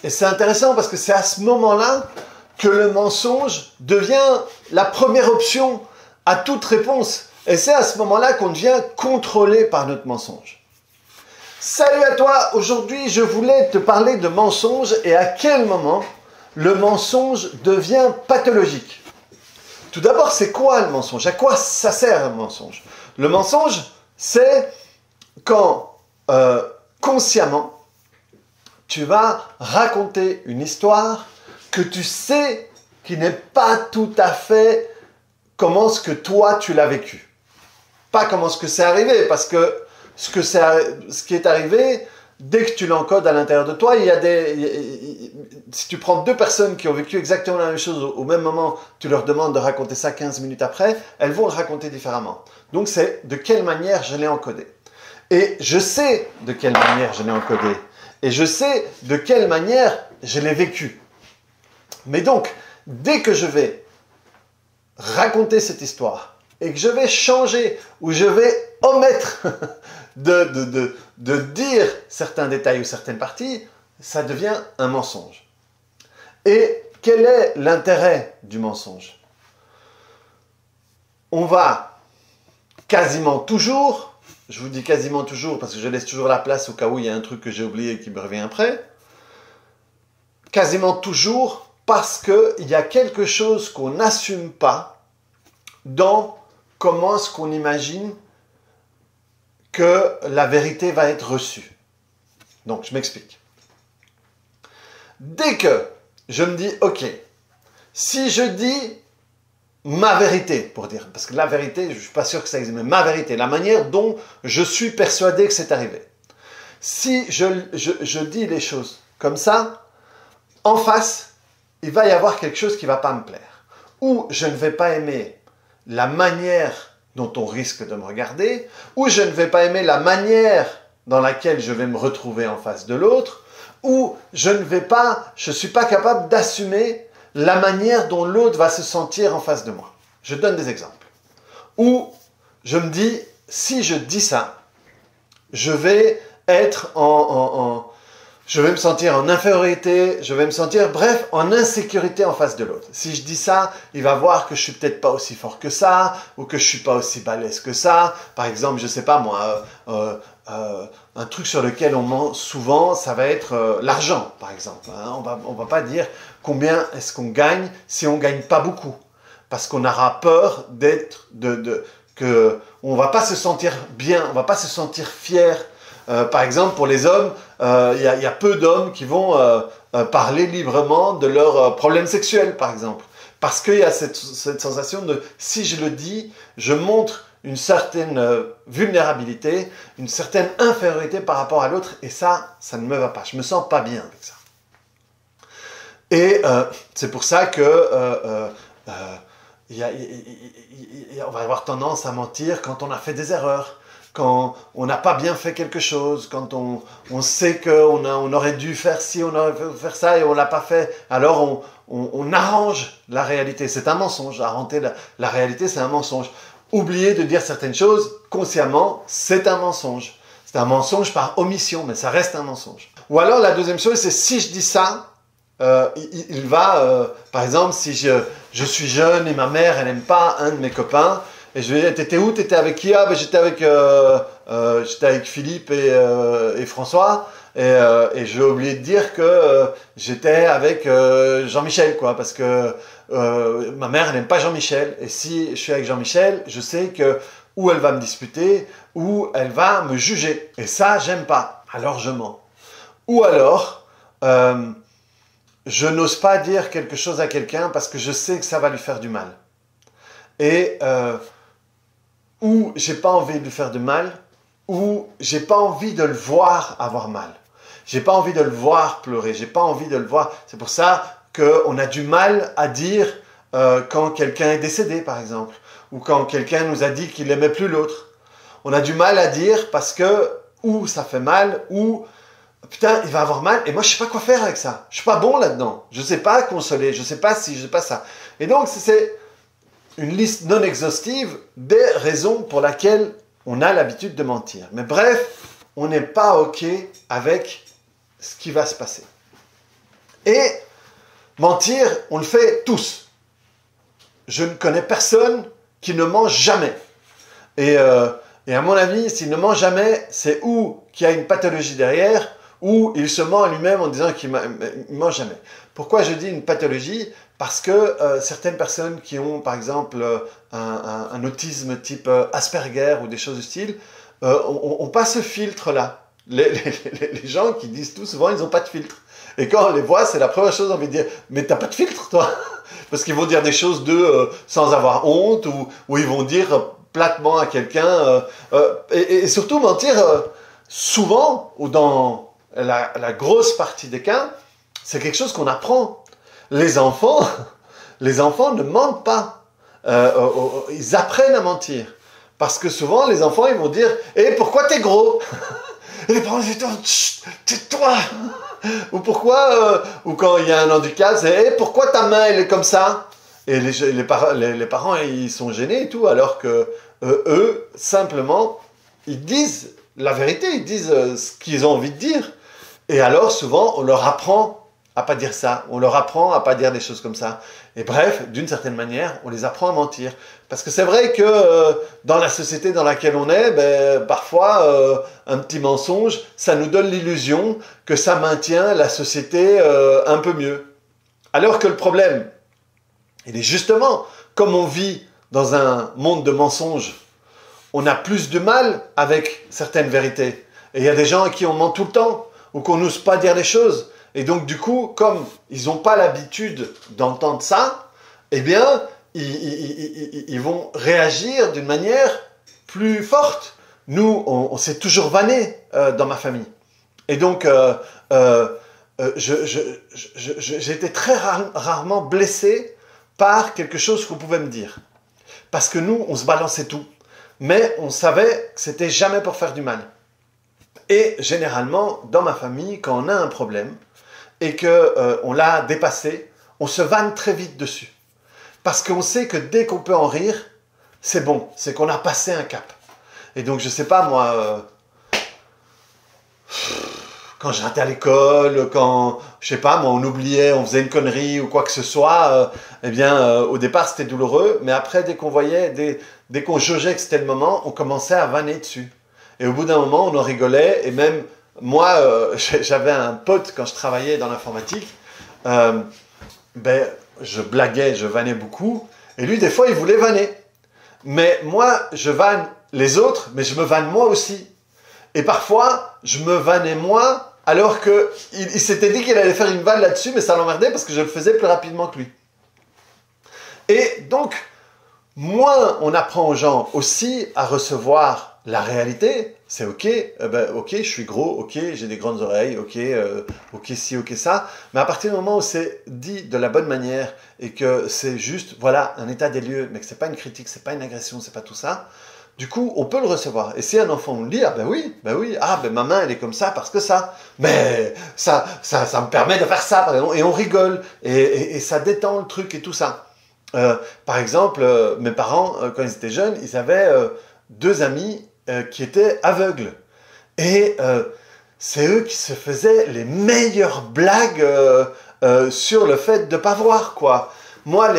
Et c'est intéressant parce que c'est à ce moment-là que le mensonge devient la première option à toute réponse. Et c'est à ce moment-là qu'on devient contrôlé par notre mensonge. Salut à toi, aujourd'hui je voulais te parler de mensonge et à quel moment le mensonge devient pathologique. Tout d'abord, c'est quoi le mensonge? À quoi ça sert un mensonge? Le mensonge, c'est quand consciemment, tu vas raconter une histoire que tu sais qui n'est pas tout à fait comment ce que toi tu l'as vécu. Pas comment ce que c'est arrivé, parce que ce qui est arrivé, dès que tu l'encodes à l'intérieur de toi, si tu prends deux personnes qui ont vécu exactement la même chose au même moment, tu leur demandes de raconter ça 15 minutes après, elles vont le raconter différemment. Donc c'est de quelle manière je l'ai encodé. Et je sais de quelle manière je l'ai encodé. Et je sais de quelle manière je l'ai vécu. Mais donc, dès que je vais raconter cette histoire et que je vais changer ou je vais omettre de dire certains détails ou certaines parties, ça devient un mensonge. Et quel est l'intérêt du mensonge? On va quasiment toujours, je vous dis quasiment toujours parce que je laisse toujours la place au cas où il y a un truc que j'ai oublié et qui me revient après, quasiment toujours parce qu'il y a quelque chose qu'on n'assume pas dans comment est-ce qu'on imagine que la vérité va être reçue. Donc, je m'explique. Dès que je me dis, ok, si je dis ma vérité, pour dire, parce que la vérité, je ne suis pas sûr que ça existe, mais ma vérité, la manière dont je suis persuadé que c'est arrivé. Si je dis les choses comme ça, en face, il va y avoir quelque chose qui ne va pas me plaire. Ou je ne vais pas aimer la manière dont on risque de me regarder, ou je ne vais pas aimer la manière dans laquelle je vais me retrouver en face de l'autre, ou je ne suis pas capable d'assumer la manière dont l'autre va se sentir en face de moi. Je donne des exemples. Ou je me dis, si je dis ça, je vais être je vais me sentir en infériorité, je vais me sentir, bref, en insécurité en face de l'autre. Si je dis ça, il va voir que je suis peut-être pas aussi fort que ça, ou que je suis pas aussi balèze que ça. Par exemple, je sais pas moi, un truc sur lequel on ment souvent, ça va être l'argent, par exemple. Hein. On va pas dire combien est-ce qu'on gagne si on gagne pas beaucoup. Parce qu'on aura peur on va pas se sentir bien, on va pas se sentir fier. Par exemple, pour les hommes, il y a peu d'hommes qui vont parler librement de leurs problèmes sexuels, par exemple. Parce qu'il y a cette sensation de, si je le dis, je montre une certaine vulnérabilité, une certaine infériorité par rapport à l'autre, et ça ne me va pas. Je me sens pas bien avec ça. Et c'est pour ça que on va avoir tendance à mentir quand on a fait des erreurs. Quand on n'a pas bien fait quelque chose, quand on sait qu'on aurait dû faire ci, on aurait dû faire ça et on ne l'a pas fait, alors on arrange la réalité. C'est un mensonge. Arranger la réalité, c'est un mensonge. Oublier de dire certaines choses consciemment, c'est un mensonge. C'est un mensonge par omission, mais ça reste un mensonge. Ou alors la deuxième chose, c'est si je dis ça, il va, par exemple, si je suis jeune et ma mère, elle n'aime pas un de mes copains, et je lui dis, t'étais où? T'étais avec qui? Ah, ben j'étais avec Philippe et François. Et j'ai oublié de dire que j'étais avec Jean-Michel, quoi. Parce que ma mère, elle n'aime pas Jean-Michel. Et si je suis avec Jean-Michel, je sais que ou elle va me disputer, ou elle va me juger. Et ça, j'aime pas. Alors je mens. Ou alors, je n'ose pas dire quelque chose à quelqu'un parce que je sais que ça va lui faire du mal. Et ou j'ai pas envie de lui faire de mal, ou j'ai pas envie de le voir avoir mal. J'ai pas envie de le voir pleurer, j'ai pas envie de le voir. C'est pour ça qu'on a du mal à dire quand quelqu'un est décédé, par exemple, ou quand quelqu'un nous a dit qu'il n'aimait plus l'autre. On a du mal à dire parce que ou ça fait mal, ou putain, il va avoir mal, et moi je sais pas quoi faire avec ça. Je suis pas bon là-dedans. Je sais pas consoler, je sais pas si, je sais pas ça. Et donc c'est une liste non exhaustive des raisons pour lesquelles on a l'habitude de mentir. Mais bref, on n'est pas OK avec ce qui va se passer. Et mentir, on le fait tous. Je ne connais personne qui ne ment jamais. Et à mon avis, s'il ne ment jamais, c'est ou qu'il y a une pathologie derrière, ou il se ment à lui-même en disant qu'il ne ment jamais. Pourquoi je dis une pathologie? Parce que certaines personnes qui ont, par exemple, un autisme type Asperger ou des choses du style, ont pas ce filtre-là. Les gens qui disent tout souvent, ils n'ont pas de filtre. Et quand on les voit, c'est la première chose qu'on a envie de dire, mais t'as pas de filtre, toi? Parce qu'ils vont dire des choses sans avoir honte, ou ils vont dire platement à quelqu'un, et surtout mentir souvent, ou dans la grosse partie des cas, c'est quelque chose qu'on apprend. Les enfants ne mentent pas. Ils apprennent à mentir. Parce que souvent, les enfants, ils vont dire « Eh, pourquoi t'es gros ?» Et les parents disent « Chut, tais-toi !» Ou pourquoi, ou quand il y a un handicap, c'est « Eh, pourquoi ta main, elle est comme ça ?» Et les parents, ils sont gênés et tout, alors que eux, simplement, ils disent la vérité, ils disent ce qu'ils ont envie de dire. Et alors, souvent, on leur apprend à pas dire ça, on leur apprend à pas dire des choses comme ça. Et bref, d'une certaine manière, on les apprend à mentir. Parce que c'est vrai que dans la société dans laquelle on est, parfois, un petit mensonge, ça nous donne l'illusion que ça maintient la société un peu mieux. Alors que le problème, il est justement, comme on vit dans un monde de mensonges, on a plus de mal avec certaines vérités. Et il y a des gens à qui on ment tout le temps, ou qu'on n'ose pas dire les choses. Et donc, du coup, comme ils n'ont pas l'habitude d'entendre ça, eh bien, ils vont réagir d'une manière plus forte. Nous, on s'est toujours vanné dans ma famille. Et donc, j'ai été très rarement blessé par quelque chose qu'on pouvait me dire. Parce que nous, on se balançait tout. Mais on savait que c'était jamais pour faire du mal. Et généralement, dans ma famille, quand on a un problème, et qu'on l'a dépassé, on se vanne très vite dessus. Parce qu'on sait que dès qu'on peut en rire, c'est bon, c'est qu'on a passé un cap. Et donc, je sais pas, moi, quand je ratais à l'école, quand, je sais pas, moi, on oubliait, on faisait une connerie ou quoi que ce soit, au départ, c'était douloureux, mais après, dès qu'on voyait, dès qu'on jaugeait que c'était le moment, on commençait à vanner dessus. Et au bout d'un moment, on en rigolait, et même, moi, j'avais un pote quand je travaillais dans l'informatique, je blaguais, je vannais beaucoup, et lui, des fois, il voulait vanner. Mais moi, je vanne les autres, mais je me vanne moi aussi. Et parfois, je me vannais moi, alors qu'il s'était dit qu'il allait faire une vanne là-dessus, mais ça l'emmerdait parce que je le faisais plus rapidement que lui. Et donc, moins on apprend aux gens aussi à recevoir la réalité, c'est ok, ok, je suis gros, ok, j'ai des grandes oreilles, ok, ok ci, ok ça, mais à partir du moment où c'est dit de la bonne manière et que c'est juste, voilà, un état des lieux, mais que c'est pas une critique, c'est pas une agression, c'est pas tout ça, du coup, on peut le recevoir. Et si un enfant me dit, ah ben oui, ma main elle est comme ça parce que ça, mais ça me permet de faire ça, par exemple, et on rigole, et ça détend le truc et tout ça. Par exemple, mes parents, quand ils étaient jeunes, ils avaient 2 amis qui étaient aveugles. Et c'est eux qui se faisaient les meilleures blagues sur le fait de ne pas voir, quoi. Moi,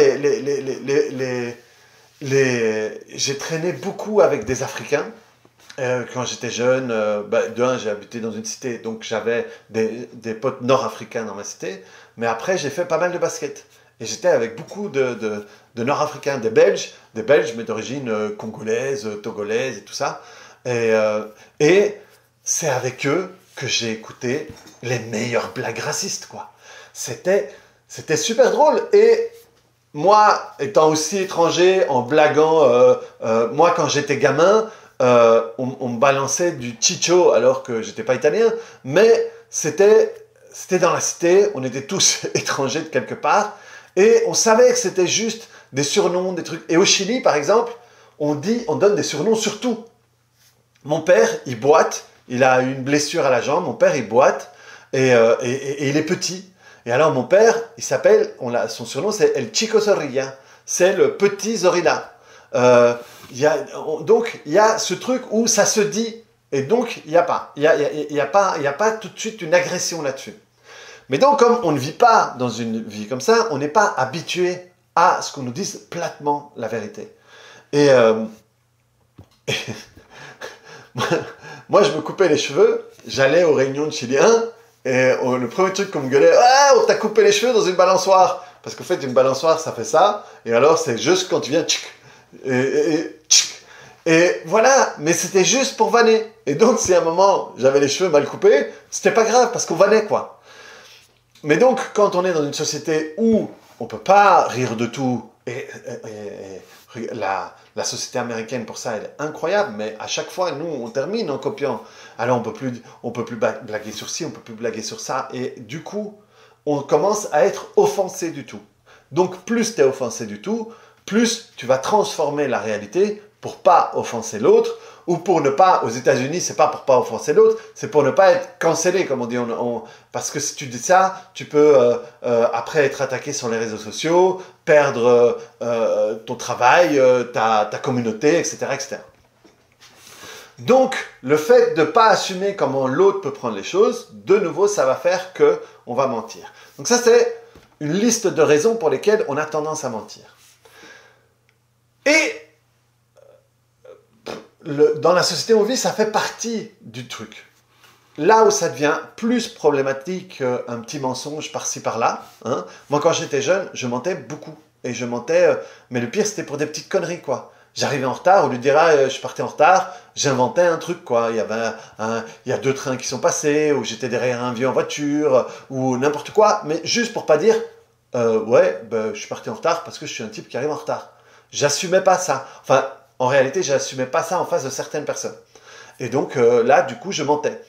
j'ai traîné beaucoup avec des Africains. Quand j'étais jeune, de un, j'ai habité dans une cité, donc j'avais des potes nord-africains dans ma cité. Mais après, j'ai fait pas mal de basket. Et j'étais avec beaucoup de nord-africains, des Belges, mais d'origine congolaise, togolaise et tout ça. Et c'est avec eux que j'ai écouté les meilleures blagues racistes, quoi. C'était super drôle. Et moi, étant aussi étranger, en blaguant, moi, quand j'étais gamin, on me balançait du chicho alors que j'étais pas italien, mais c'était dans la cité, on était tous étrangers de quelque part, et on savait que c'était juste des surnoms, des trucs. Et au Chili, par exemple, on donne des surnoms sur tout. Mon père, il boite, il a une blessure à la jambe, mon père, il boite, et il est petit. Et alors, mon père, il s'appelle, son surnom, c'est El Chico Zorrilla, c'est le petit Zorilla. Donc, il y a ce truc où ça se dit, et donc, il n'y a pas tout de suite une agression là-dessus. Mais donc, comme on ne vit pas dans une vie comme ça, on n'est pas habitué à ce qu'on nous dise platement la vérité. Et, et moi, je me coupais les cheveux, j'allais aux réunions de Chiliens, et le premier truc qu'on me gueulait, ah, on t'a coupé les cheveux dans une balançoire. Parce qu'en fait, une balançoire, ça fait ça, et alors c'est juste quand tu viens, tchic, tchic. Et voilà, mais c'était juste pour vanner. Et donc, si à un moment, j'avais les cheveux mal coupés, c'était pas grave, parce qu'on vannait, quoi. Mais donc, quand on est dans une société où on peut pas rire de tout, et la société américaine, pour ça, elle est incroyable, mais à chaque fois, nous, on termine en copiant. Alors, on peut plus blaguer sur ci, on peut plus blaguer sur ça, et du coup, on commence à être offensé du tout. Donc, plus tu es offensé du tout, plus tu vas transformer la réalité pour pas offenser l'autre, ou pour ne pas, aux États-Unis, c'est pas pour pas offenser l'autre, c'est pour ne pas être cancellé, comme on dit. Parce que si tu dis ça, tu peux après être attaqué sur les réseaux sociaux, perdre ton travail, ta communauté, etc., etc. Donc, le fait de ne pas assumer comment l'autre peut prendre les choses, de nouveau, ça va faire qu'on va mentir. Donc ça, c'est une liste de raisons pour lesquelles on a tendance à mentir. Et dans la société où on vit, ça fait partie du truc. Là où ça devient plus problématique qu'un petit mensonge par-ci par-là, hein. Moi, quand j'étais jeune, je mentais beaucoup. Et je mentais, mais le pire, c'était pour des petites conneries, quoi. J'arrivais en retard, au lieu de dire je partais en retard, j'inventais un truc, quoi. Il y a 2 trains qui sont passés, ou j'étais derrière un vieux en voiture, ou n'importe quoi, mais juste pour pas dire je suis parti en retard parce que je suis un type qui arrive en retard. J'assumais pas ça. Enfin, en réalité, j'assumais pas ça en face de certaines personnes. Et donc là, du coup, je mentais.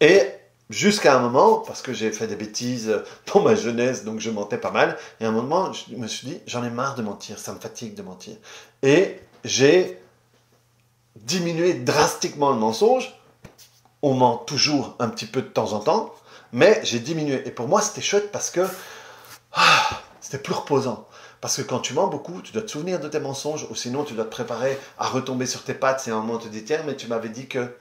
Et jusqu'à un moment, parce que j'ai fait des bêtises dans ma jeunesse, donc je mentais pas mal, et à un moment, je me suis dit, j'en ai marre de mentir, ça me fatigue de mentir. Et j'ai diminué drastiquement le mensonge. On ment toujours un petit peu de temps en temps, mais j'ai diminué. Et pour moi, c'était chouette parce que c'était plus reposant. Parce que quand tu mens beaucoup, tu dois te souvenir de tes mensonges, ou sinon tu dois te préparer à retomber sur tes pattes si à un moment on te dit, tiens, mais tu m'avais dit que...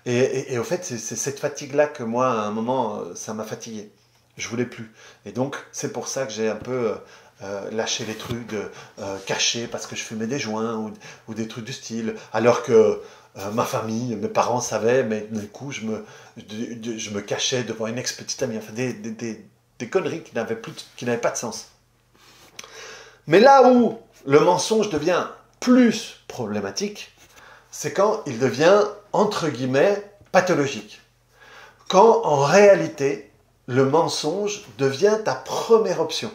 Et au fait, c'est cette fatigue-là que moi, à un moment, ça m'a fatigué. Je voulais plus. Et donc, c'est pour ça que j'ai un peu lâché les trucs de cacher parce que je fumais des joints ou des trucs du style. Alors que ma famille, mes parents savaient, mais du coup, je me cachais devant une ex-petite amie. Enfin, des conneries qui n'avaient pas de sens. Mais là où le mensonge devient plus problématique, c'est quand il devient, entre guillemets, pathologique. Quand, en réalité, le mensonge devient ta première option.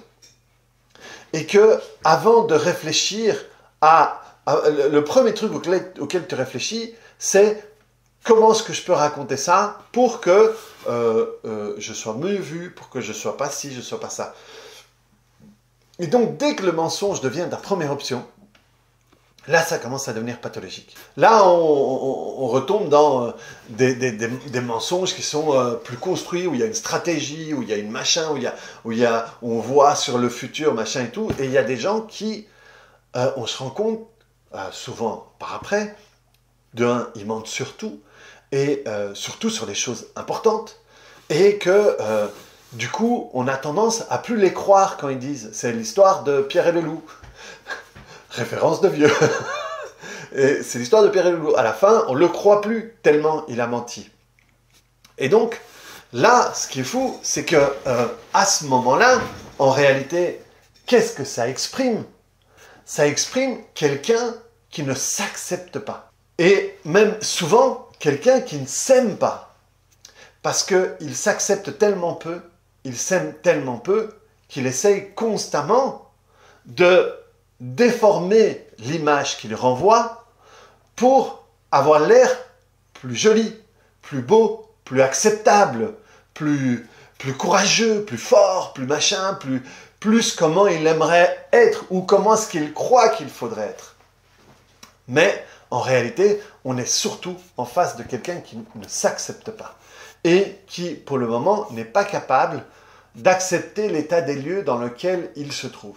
Et que, avant de réfléchir le premier truc auquel tu réfléchis, c'est comment est-ce que je peux raconter ça pour que je sois mieux vu, pour que je ne sois pas ci, je ne sois pas ça. Et donc, dès que le mensonge devient ta première option, là, ça commence à devenir pathologique. Là, on retombe dans des mensonges qui sont plus construits, où il y a une stratégie, où il y a une machin, où on voit sur le futur, machin et tout. Et il y a des gens qui, on se rend compte, souvent par après, ils mentent surtout, et surtout sur les choses importantes, et que... du coup, on a tendance à plus les croire quand ils disent. C'est l'histoire de Pierre et le loup. Référence de vieux. Et c'est l'histoire de Pierre et le loup. À la fin, on ne le croit plus tellement il a menti. Et donc, là, ce qui est fou, c'est que à ce moment-là, en réalité, qu'est-ce que ça exprime? Ça exprime quelqu'un qui ne s'accepte pas. Et même souvent, quelqu'un qui ne s'aime pas. Parce qu'il s'accepte tellement peu, il s'aime tellement peu, qu'il essaye constamment de déformer l'image qu'il renvoie pour avoir l'air plus joli, plus beau, plus acceptable, plus courageux, plus fort, plus machin, plus comment il aimerait être ou comment est-ce qu'il croit qu'il faudrait être. Mais en réalité, on est surtout en face de quelqu'un qui ne s'accepte pas et qui, pour le moment, n'est pas capable d'accepter l'état des lieux dans lequel il se trouve.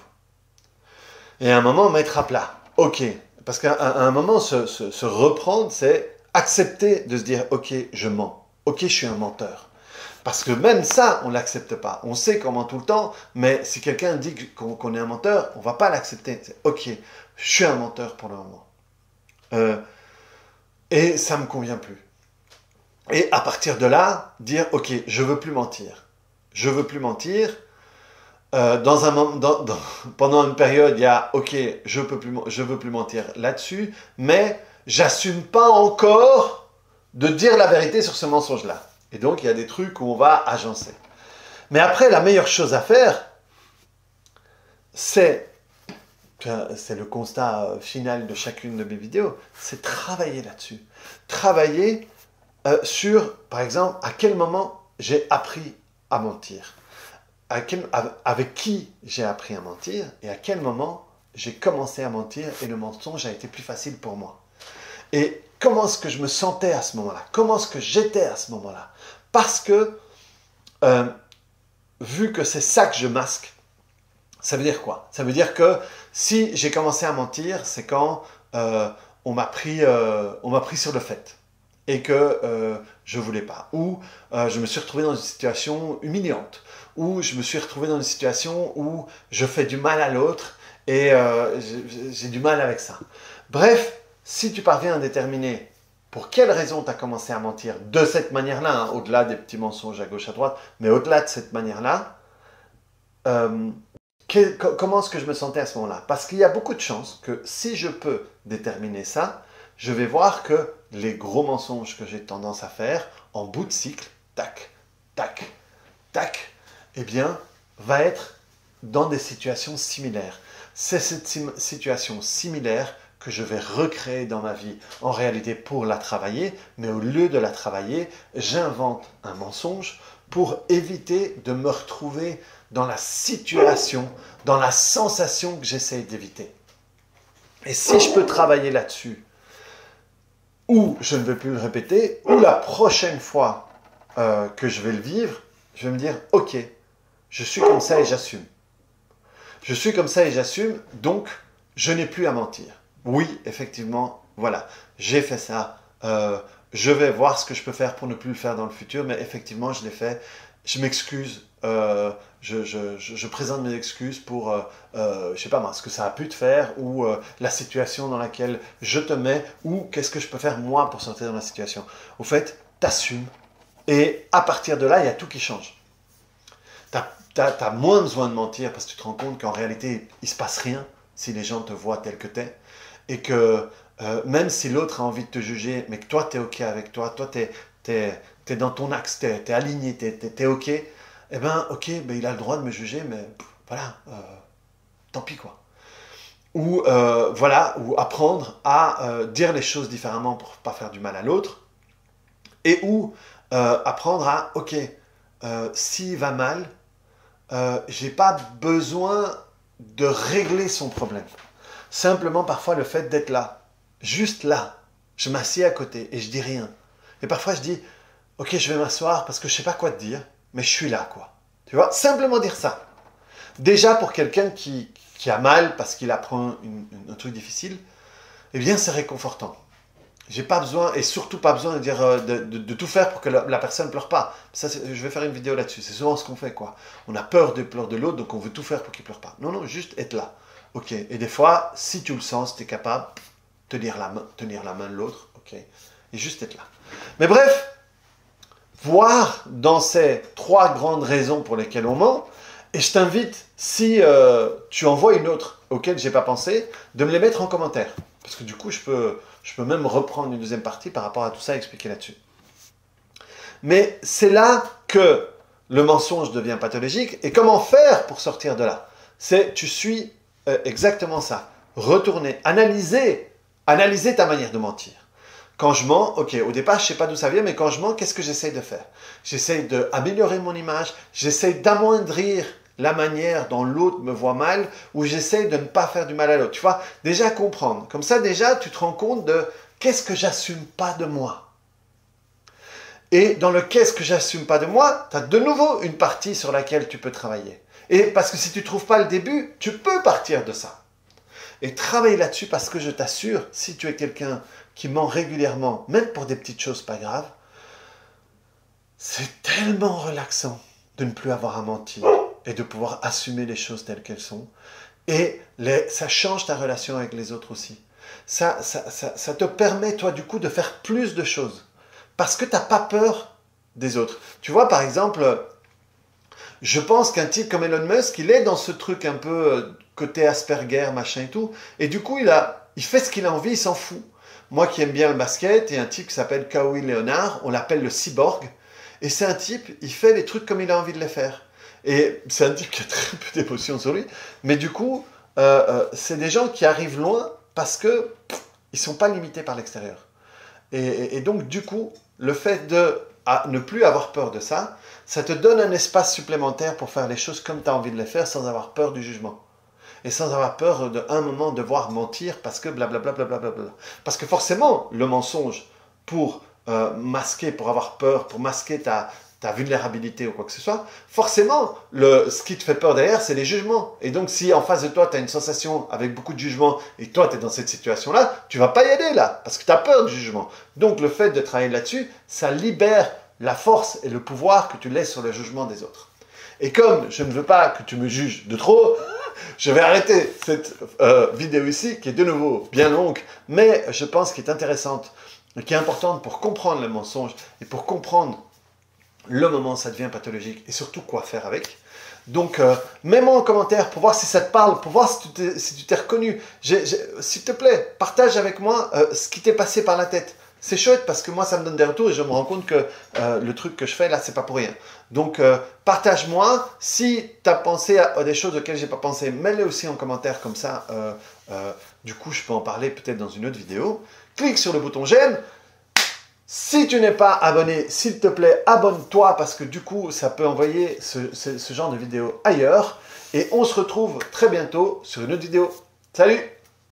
Et à un moment, mettre à plat. Ok. Parce qu'à un moment, se reprendre, c'est accepter de se dire, ok, je mens. Ok, je suis un menteur. Parce que même ça, on ne l'accepte pas. On sait comment tout le temps, mais si quelqu'un dit qu'on est un menteur, on ne va pas l'accepter. C'est ok, je suis un menteur pour le moment. Et ça ne me convient plus. Et à partir de là, dire ok, je ne veux plus mentir. Je ne veux plus mentir. Pendant une période, il y a ok, je veux plus mentir là-dessus, mais j'assume pas encore de dire la vérité sur ce mensonge-là. Et donc, il y a des trucs où on va agencer. Mais après, la meilleure chose à faire, c'est le constat final de chacune de mes vidéos, c'est travailler là-dessus. Travailler sur, par exemple, à quel moment j'ai appris à mentir. Avec qui j'ai appris à mentir et à quel moment j'ai commencé à mentir et le mensonge a été plus facile pour moi. Et comment est-ce que je me sentais à ce moment-là? Comment est-ce que j'étais à ce moment-là? Parce que, vu que c'est ça que je masque, ça veut dire quoi? Ça veut dire que si j'ai commencé à mentir, c'est quand on m'a pris sur le fait et que je ne voulais pas. Ou je me suis retrouvé dans une situation humiliante. Ou je me suis retrouvé dans une situation où je fais du mal à l'autre et j'ai du mal avec ça. Bref, si tu parviens à déterminer pour quelle raison tu as commencé à mentir de cette manière-là, hein, au-delà des petits mensonges à gauche à droite, mais au-delà de cette manière-là, comment est-ce que je me sentais à ce moment-là? Parce qu'il y a beaucoup de chances que si je peux déterminer ça, je vais voir que les gros mensonges que j'ai tendance à faire, en bout de cycle, tac, tac, tac, eh bien, va être dans des situations similaires. C'est cette situation similaire que je vais recréer dans ma vie, en réalité pour la travailler, mais au lieu de la travailler, j'invente un mensonge pour éviter de me retrouver dans la situation, dans la sensation que j'essaye d'éviter. Et si je peux travailler là-dessus, ou je ne vais plus le répéter, ou la prochaine fois que je vais le vivre, je vais me dire, ok, je suis comme ça et j'assume. Je suis comme ça et j'assume, donc je n'ai plus à mentir. Oui, effectivement, voilà, j'ai fait ça. Je vais voir ce que je peux faire pour ne plus le faire dans le futur, mais effectivement, je l'ai fait. Je m'excuse. Je présente mes excuses pour, je sais pas moi, ce que ça a pu te faire, ou la situation dans laquelle je te mets, ou qu'est-ce que je peux faire moi pour sortir de la situation. Au fait, t'assumes, et à partir de là, il y a tout qui change. T'as moins besoin de mentir parce que tu te rends compte qu'en réalité, il se passe rien si les gens te voient tel que t'es, et que même si l'autre a envie de te juger, mais que toi, t'es ok avec toi t'es dans ton axe, t'es aligné, t'es ok, eh ben ok, ben, il a le droit de me juger, mais voilà, tant pis quoi. Ou voilà, ou apprendre à dire les choses différemment pour pas faire du mal à l'autre, et ou apprendre à, ok, s'il va mal, j'ai pas besoin de régler son problème. Simplement parfois le fait d'être là, juste là, je m'assieds à côté et je dis rien. Et parfois je dis, ok, je vais m'asseoir parce que je sais pas quoi te dire, mais je suis là, quoi. Tu vois, simplement dire ça. Déjà, pour quelqu'un qui a mal parce qu'il apprend un truc difficile, eh bien, c'est réconfortant. J'ai pas besoin, et surtout pas besoin de dire de tout faire pour que la personne ne pleure pas. Ça, je vais faire une vidéo là-dessus. C'est souvent ce qu'on fait, quoi. On a peur des pleurs de l'autre, donc on veut tout faire pour qu'il pleure pas. Non, non, juste être là. Ok. Et des fois, si tu le sens, si tu es capable, tenir la main de l'autre, ok. Et juste être là. Mais bref, voir dans ces 3 grandes raisons pour lesquelles on ment, et je t'invite, si tu en vois une autre auquel je n'ai pas pensé, de me les mettre en commentaire. Parce que du coup, je peux même reprendre une deuxième partie par rapport à tout ça et expliquer là-dessus. Mais c'est là que le mensonge devient pathologique. Et comment faire pour sortir de là? Tu suis exactement ça. Retourner, analyser ta manière de mentir. Quand je mens, ok, au départ, je ne sais pas d'où ça vient, mais quand je mens, qu'est-ce que j'essaye de faire? J'essaye d'améliorer mon image, j'essaye d'amoindrir la manière dont l'autre me voit mal, ou j'essaye de ne pas faire du mal à l'autre. Tu vois, déjà comprendre. Comme ça, déjà, tu te rends compte de qu'est-ce que j'assume pas de moi. Et dans le qu'est-ce que j'assume pas de moi, tu as de nouveau une partie sur laquelle tu peux travailler. Et parce que si tu ne trouves pas le début, tu peux partir de ça. Et travailler là-dessus parce que je t'assure, si tu es quelqu'un qui ment régulièrement, même pour des petites choses pas graves, C'est tellement relaxant de ne plus avoir à mentir et de pouvoir assumer les choses telles qu'elles sont. Et ça change ta relation avec les autres aussi. Ça te permet, toi, du coup, de faire plus de choses. Parce que tu n'as pas peur des autres. Tu vois, par exemple, je pense qu'un type comme Elon Musk, il est dans ce truc un peu côté Asperger, machin et tout. Et du coup, il fait ce qu'il a envie, il s'en fout. Moi qui aime bien le basket, il y a un type qui s'appelle Kawhi Leonard, on l'appelle le cyborg. Et c'est un type, il fait les trucs comme il a envie de les faire. Et c'est un type qui a très peu d'émotions sur lui. Mais du coup, c'est des gens qui arrivent loin parce que ils sont pas limités par l'extérieur. Et donc, du coup, le fait de ne plus avoir peur de ça, ça te donne un espace supplémentaire pour faire les choses comme tu as envie de les faire sans avoir peur du jugement. Et sans avoir peur d'un moment devoir mentir parce que blablabla. Parce que forcément, le mensonge, pour masquer, pour avoir peur, pour masquer ta vulnérabilité ou quoi que ce soit, forcément, ce qui te fait peur derrière, c'est les jugements. Et donc, si en face de toi, tu as une sensation avec beaucoup de jugement et toi, tu es dans cette situation-là, tu vas pas y aller là, parce que tu as peur du jugement. Donc, le fait de travailler là-dessus, ça libère la force et le pouvoir que tu laisses sur le jugement des autres. Et comme je ne veux pas que tu me juges de trop, je vais arrêter cette vidéo ici, qui est de nouveau bien longue, mais je pense qu'elle est intéressante, et qui est importante pour comprendre le mensonge et pour comprendre le moment où ça devient pathologique et surtout quoi faire avec. Donc, mets-moi en commentaire pour voir si ça te parle, pour voir si tu t'es reconnu. S'il te plaît, partage avec moi ce qui t'est passé par la tête. C'est chouette parce que moi, ça me donne des retours et je me rends compte que le truc que je fais là, c'est pas pour rien. Donc, partage-moi. Si tu as pensé à des choses auxquelles j'ai pas pensé, mets-les aussi en commentaire comme ça. Du coup, je peux en parler peut-être dans une autre vidéo. Clique sur le bouton j'aime. Si tu n'es pas abonné, s'il te plaît, abonne-toi parce que du coup, ça peut envoyer ce genre de vidéo ailleurs. Et on se retrouve très bientôt sur une autre vidéo. Salut!